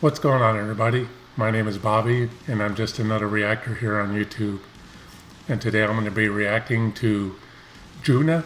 What's going on, everybody? My name is Bobby, and I'm just another reactor here on YouTube. And today I'm going to be reacting to Junna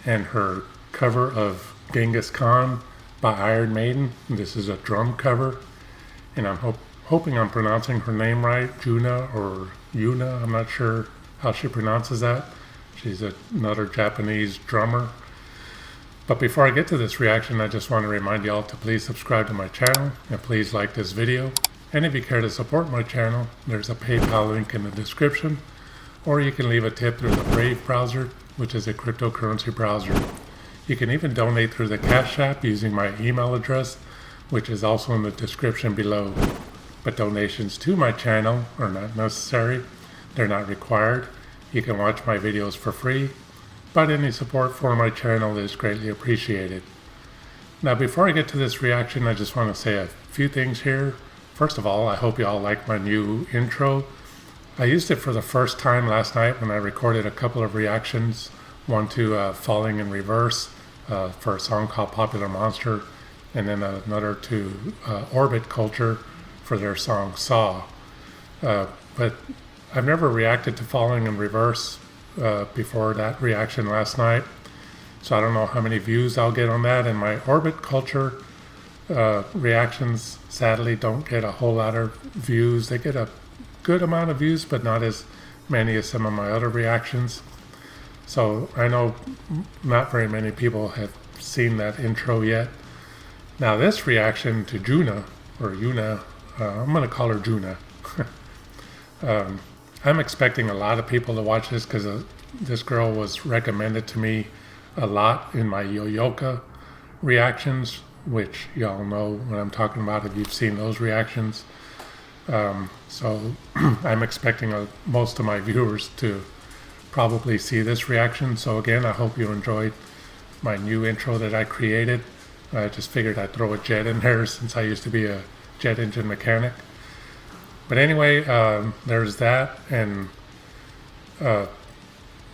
and her cover of Genghis Khan by Iron Maiden. This is a drum cover, and I'm hoping I'm pronouncing her name right, Junna or Yuna. I'm not sure how she pronounces that. She's another Japanese drummer. But before I get to this reaction, I just want to remind y'all to please subscribe to my channel and please like this video. And if you care to support my channel, there's a PayPal link in the description, or you can leave a tip through the Brave browser, which is a cryptocurrency browser. You can even donate through the Cash App using my email address, which is also in the description below. But donations to my channel are not necessary. They're not required. You can watch my videos for free, but any support for my channel is greatly appreciated. Now, before I get to this reaction, I just want to say a few things here. First of all, I hope you all like my new intro. I used it for the first time last night when I recorded a couple of reactions, one to Falling in Reverse for a song called Popular Monster, and then another to Orbit Culture for their song Saw. But I've never reacted to Falling in Reverse before that reaction last night, so I don't know how many views I'll get on that. And my Orbit Culture reactions sadly don't get a whole lot of views. They get a good amount of views, but not as many as some of my other reactions. So I know not very many people have seen that intro yet. Now this reaction to Junna, or Yuna, I'm going to call her Junna. I'm expecting a lot of people to watch this because this girl was recommended to me a lot in my Yoyoka reactions, which y'all know what I'm talking about if you've seen those reactions. So I'm expecting most of my viewers to probably see this reaction. So again, I hope you enjoyed my new intro that I created. I just figured I'd throw a jet in there since I used to be a jet engine mechanic. But anyway, there's that, and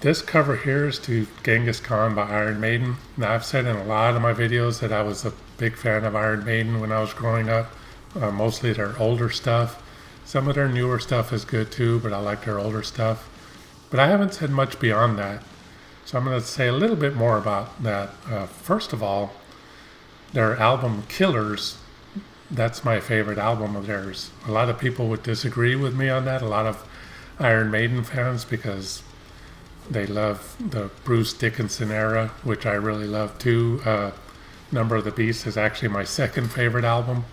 this cover here is to Genghis Khan by Iron Maiden. Now, I've said in a lot of my videos that I was a big fan of Iron Maiden when I was growing up, mostly their older stuff. Some of their newer stuff is good too, but I like their older stuff. But I haven't said much beyond that, so I'm going to say a little bit more about that. First of all, their album Killers. That's my favorite album of theirs. A lot of people would disagree with me on that, a lot of Iron Maiden fans, because they love the Bruce Dickinson era, which I really love too. Number of the Beast is actually my second favorite album.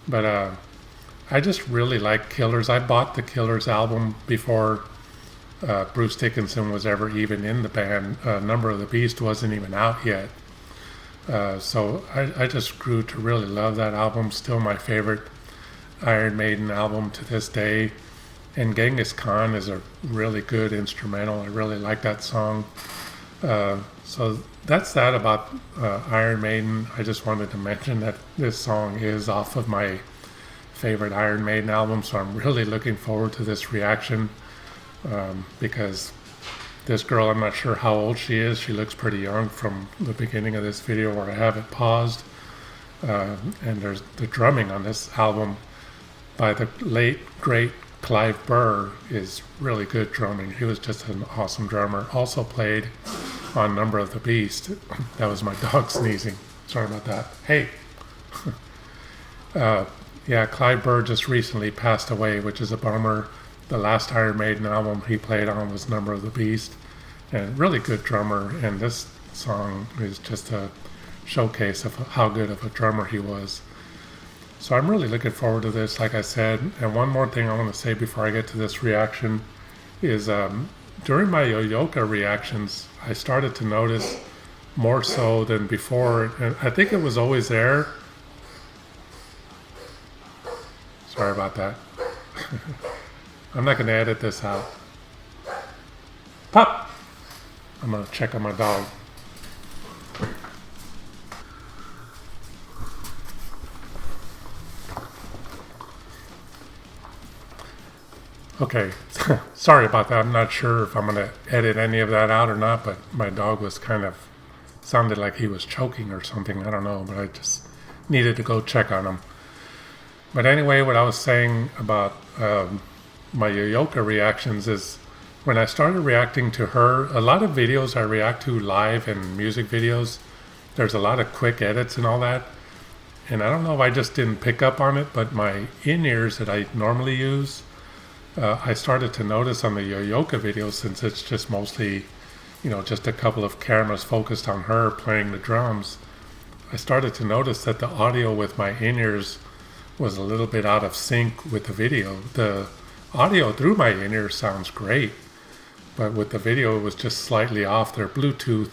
But I just really like Killers. I bought the Killers album before Bruce Dickinson was ever even in the band. Number of the Beast wasn't even out yet. So I just grew to really love that album. Still my favorite Iron Maiden album to this day. And Genghis Khan is a really good instrumental. I really like that song. So that's that about Iron Maiden. I just wanted to mention that this song is off of my favorite Iron Maiden album. So I'm really looking forward to this reaction because this girl, I'm not sure how old she is. She looks pretty young from the beginning of this video where I have it paused. And there's the drumming on this album by the late, great Clive Burr is really good drumming. He was just an awesome drummer. Also played on Number of the Beast. That was my dog sneezing. Sorry about that. Hey. Yeah, Clive Burr just recently passed away, which is a bummer. The last Iron Maiden album he played on was Number of the Beast, and really good drummer, and this song is just a showcase of how good of a drummer he was. So I'm really looking forward to this, like I said. And one more thing I want to say before I get to this reaction is during my Yoyoka reactions, I started to notice more so than before, and I think it was always there. Sorry about that. I'm not going to edit this out. Pop! I'm going to check on my dog. Okay, sorry about that. I'm not sure if I'm going to edit any of that out or not, but my dog was sounded like he was choking or something. I don't know, but I just needed to go check on him. But anyway, what I was saying about my Yoyoka reactions is when I started reacting to her, a lot of videos I react to live and music videos, there's a lot of quick edits and all that. And I don't know if I just didn't pick up on it, but my in-ears that I normally use, I started to notice on the Yoyoka videos, since it's just mostly, just a couple of cameras focused on her playing the drums, I started to notice that the audio with my in-ears was a little bit out of sync with the video. The audio through my in-ears sounds great, but with the video it was just slightly off. They're Bluetooth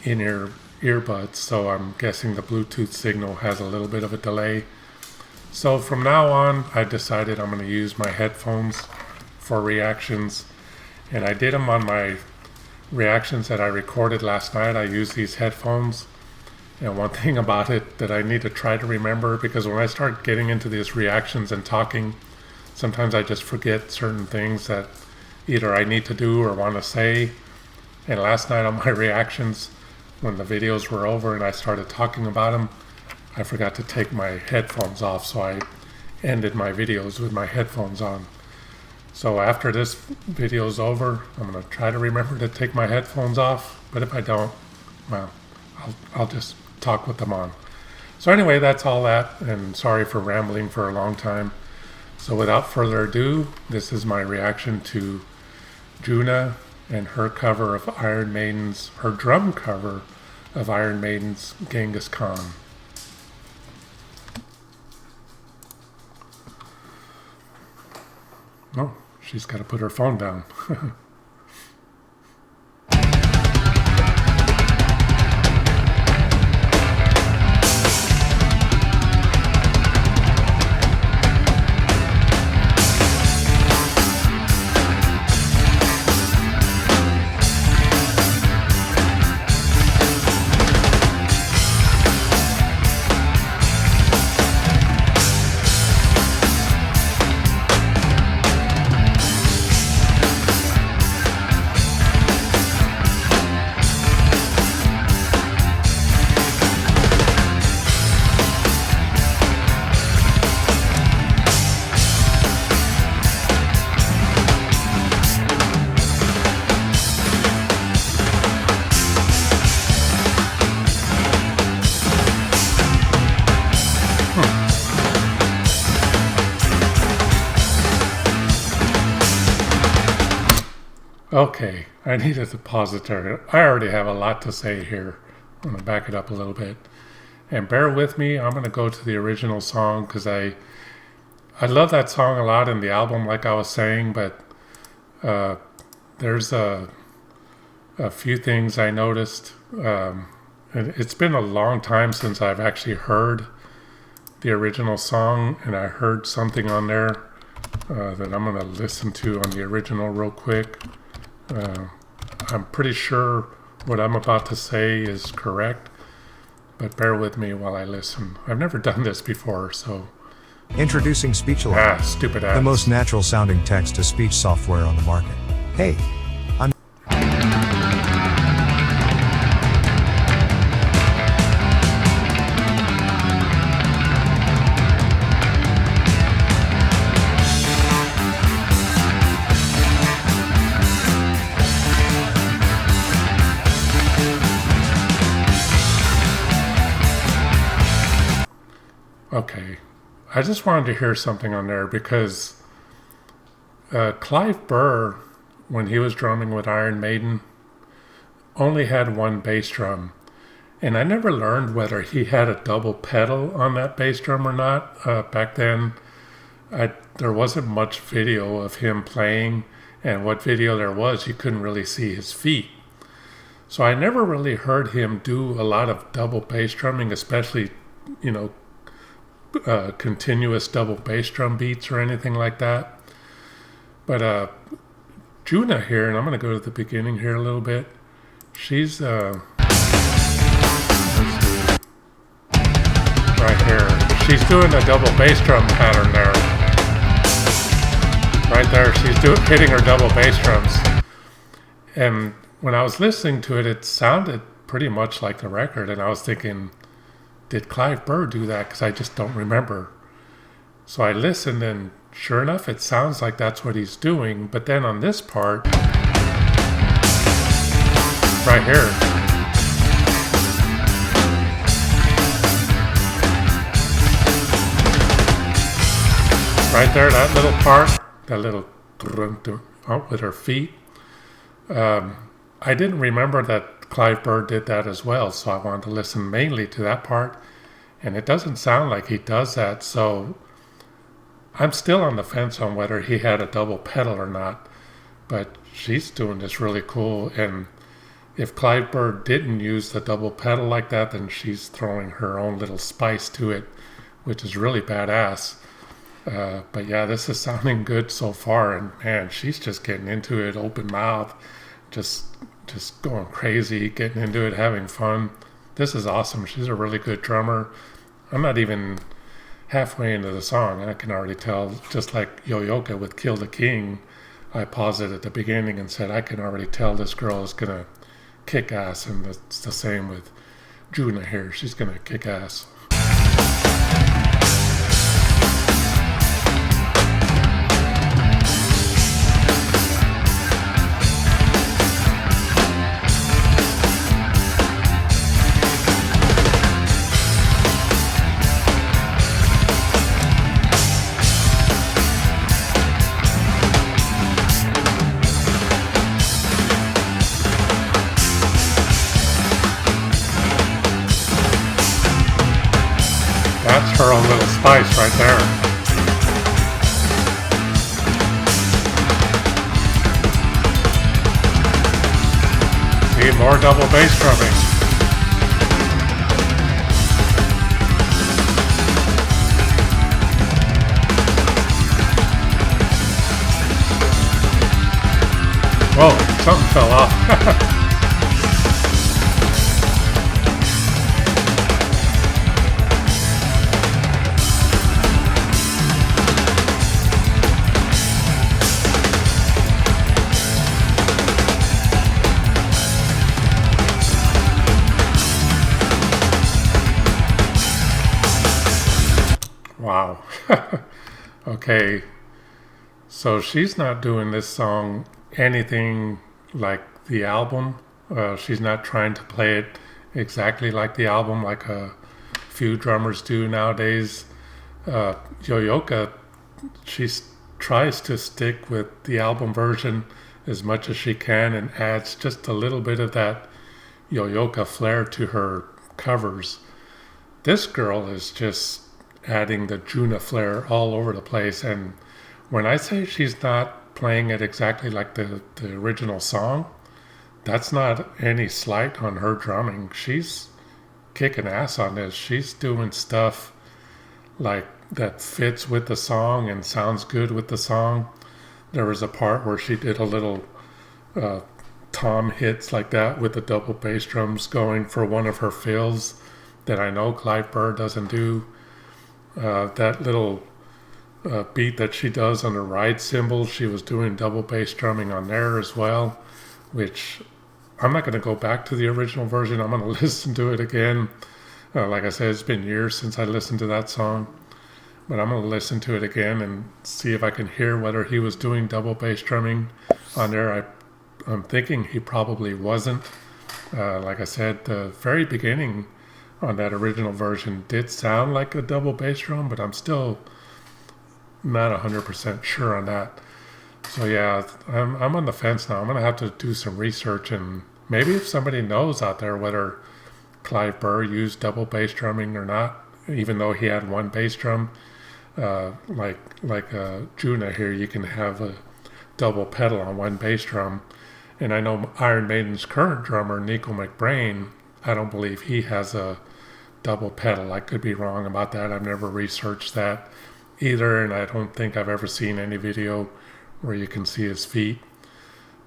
in-ear earbuds, so I'm guessing the Bluetooth signal has a little bit of a delay. So from now on, I decided I'm going to use my headphones for reactions, and I did them on my reactions that I recorded last night. I used these headphones, and one thing about it that I need to try to remember, because when I start getting into these reactions and talking, sometimes I just forget certain things that either I need to do or want to say. And last night on my reactions, when the videos were over and I started talking about them, I forgot to take my headphones off, so I ended my videos with my headphones on. So after this video is over, I'm going to try to remember to take my headphones off, but if I don't, well, I'll just talk with them on. So anyway, that's all that, and sorry for rambling for a long time. So without further ado, this is my reaction to Junna and her cover of Iron Maiden's, her drum cover of Iron Maiden's Genghis Khan. Oh, she's got to put her phone down. Okay, I needed to pause it there. I already have a lot to say here. I'm going to back it up a little bit. And bear with me, I'm going to go to the original song because I love that song a lot in the album, like I was saying, but there's a few things I noticed. It's been a long time since I've actually heard the original song, and I heard something on there that I'm going to listen to on the original real quick. I'm pretty sure what I'm about to say is correct, but bear with me while I listen. I've never done this before, so... Introducing SpeechAlike, stupid ads. the most natural sounding text-to-speech software on the market. Hey, I'm... Okay, I just wanted to hear something on there because Clive Burr, when he was drumming with Iron Maiden, only had one bass drum. And I never learned whether he had a double pedal on that bass drum or not. Back then, there wasn't much video of him playing, and what video there was, you couldn't really see his feet. So I never really heard him do a lot of double bass drumming, especially, continuous double bass drum beats or anything like that. But Junna here, and I'm going to go to the beginning here a little bit. She's let's see, right here. She's doing a double bass drum pattern there. Right there, she's hitting her double bass drums. And when I was listening to it, it sounded pretty much like the record, and I was thinking, did Clive Burr do that? Because I just don't remember. So I listened, and sure enough, it sounds like that's what he's doing. But then on this part, right here, right there, that little part, that little with her feet. I didn't remember that Clive Burr did that as well, so I wanted to listen mainly to that part, and it doesn't sound like he does that, so I'm still on the fence on whether he had a double pedal or not, but she's doing this really cool, and if Clive Burr didn't use the double pedal like that, then she's throwing her own little spice to it, which is really badass. But yeah, this is sounding good so far, and man, she's just getting into it, open mouth, just going crazy, getting into it, having fun. This is awesome. She's a really good drummer. I'm not even halfway into the song, and I can already tell, just like Yo-Yoka with Kill the King, I paused it at the beginning and said, I can already tell this girl is going to kick ass, and it's the same with Junna here. She's going to kick ass. That's her own little spice right there. See, more double bass drumming. Whoa, something fell off. Wow. Okay, so she's not doing this song anything like the album. She's not trying to play it exactly like the album like a few drummers do nowadays. Yo-Yoka, she tries to stick with the album version as much as she can and adds just a little bit of that Yo-Yoka flair to her covers. This girl is just adding the Junna flair all over the place, and when I say she's not playing it exactly like the original song, that's not any slight on her drumming. She's kicking ass on this. She's doing stuff like that fits with the song and sounds good with the song. There was a part where she did a little tom hits like that with the double bass drums going for one of her fills that I know Clive Burr doesn't do. That little beat that she does on the ride cymbal, she was doing double bass drumming on there as well, which I'm not going to go back to the original version. I'm going to listen to it again. Like I said, it's been years since I listened to that song, but I'm going to listen to it again and see if I can hear whether he was doing double bass drumming on there. I'm thinking he probably wasn't. Like I said, the very beginning on that original version did sound like a double bass drum, but I'm still not 100% sure on that. So yeah, I'm on the fence now. I'm going to have to do some research, and maybe if somebody knows out there whether Clive Burr used double bass drumming or not, even though he had one bass drum, like Junna here, you can have a double pedal on one bass drum. And I know Iron Maiden's current drummer, Nico McBrain, I don't believe he has a double pedal. I could be wrong about that. I've never researched that either, and I don't think I've ever seen any video where you can see his feet.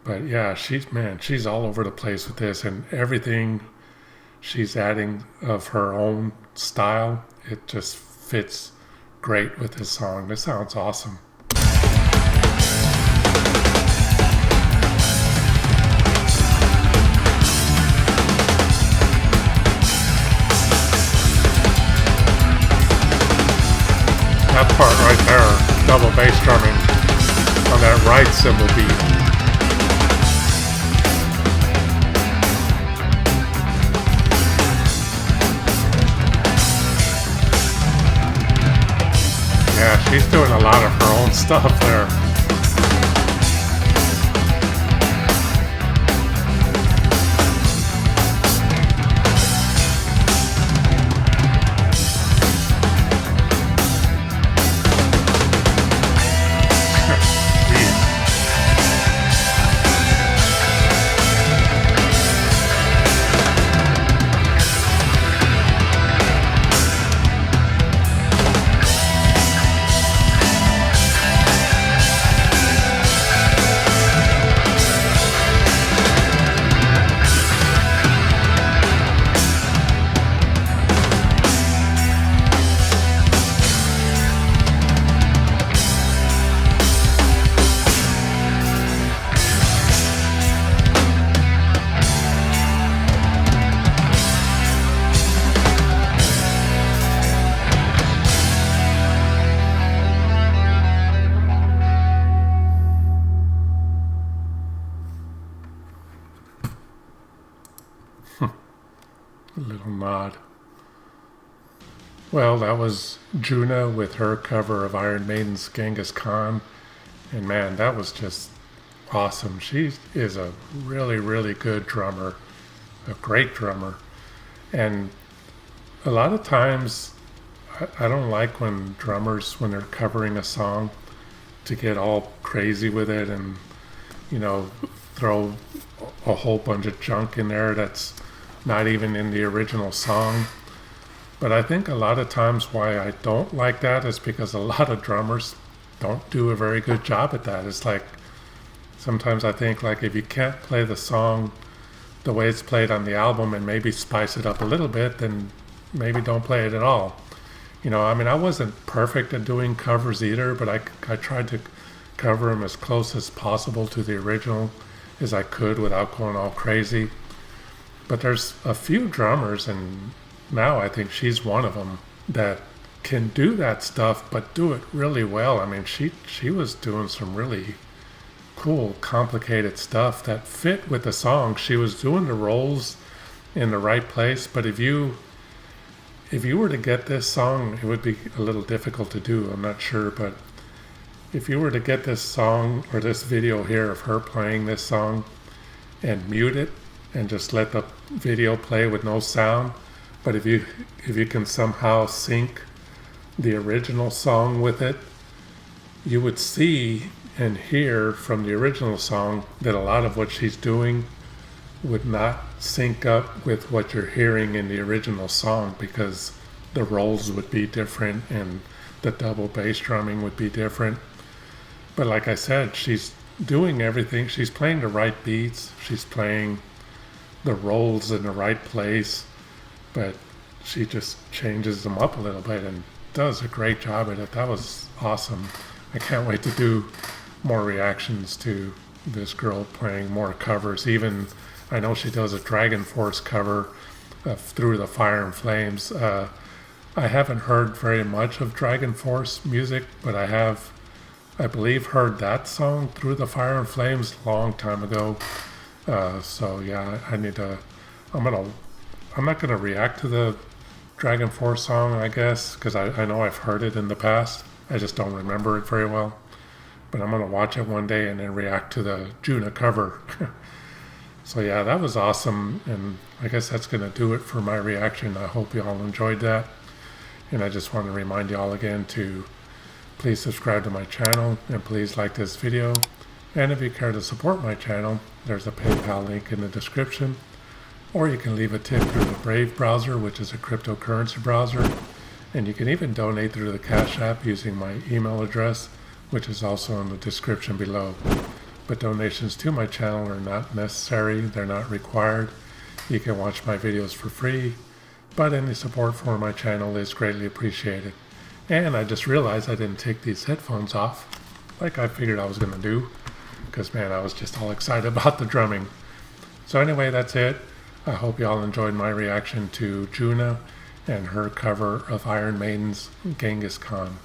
But yeah, she's all over the place with this, and everything she's adding of her own style, it just fits great with this song. This sounds awesome. That part right there, double bass drumming on that right cymbal beat. Yeah, she's doing a lot of her own stuff there. A little nod. Well, that was Junna with her cover of Iron Maiden's Genghis Khan. And man, that was just awesome. She is a really, really good drummer, a great drummer. And a lot of times, I don't like when drummers, when they're covering a song, to get all crazy with it and, you know, throw a whole bunch of junk in there that's not even in the original song. But I think a lot of times why I don't like that is because a lot of drummers don't do a very good job at that. It's like, sometimes I think like if you can't play the song the way it's played on the album and maybe spice it up a little bit, then maybe don't play it at all. You know, I mean, I wasn't perfect at doing covers either, but I tried to cover them as close as possible to the original as I could without going all crazy. But there's a few drummers, and now I think she's one of them, that can do that stuff but do it really well. I mean, she was doing some really cool, complicated stuff that fit with the song. She was doing the rolls in the right place, but if you were to get this song, it would be a little difficult to do, I'm not sure, but if you were to get this song or this video here of her playing this song and mute it and just let the video play with no sound, but if you can somehow sync the original song with it, you would see and hear from the original song that a lot of what she's doing would not sync up with what you're hearing in the original song, because the rolls would be different and the double bass drumming would be different. But like I said, she's doing everything. She's playing the right beats. She's playing the rolls in the right place, but she just changes them up a little bit and does a great job at it. That was awesome. I can't wait to do more reactions to this girl playing more covers. Even I know she does a Dragon Force cover of Through the Fire and Flames. I haven't heard very much of Dragon Force music, but I believe heard that song Through the Fire and Flames a long time ago. So yeah, I'm not gonna react to the Dragon Force song, I guess, because I know I've heard it in the past. I just don't remember it very well. But I'm gonna watch it one day and then react to the Junna cover. So yeah, that was awesome, and I guess that's gonna do it for my reaction. I hope you all enjoyed that, and I just want to remind you all again to please subscribe to my channel and please like this video. And if you care to support my channel, there's a PayPal link in the description, or you can leave a tip through the Brave browser, which is a cryptocurrency browser, and you can even donate through the Cash App using my email address, which is also in the description below. But donations to my channel are not necessary, they're not required. You can watch my videos for free, but any support for my channel is greatly appreciated. And I just realized I didn't take these headphones off, like I figured I was gonna do, because man, I was just all excited about the drumming. So anyway, that's it. I hope you all enjoyed my reaction to Junna and her cover of Iron Maiden's Genghis Khan.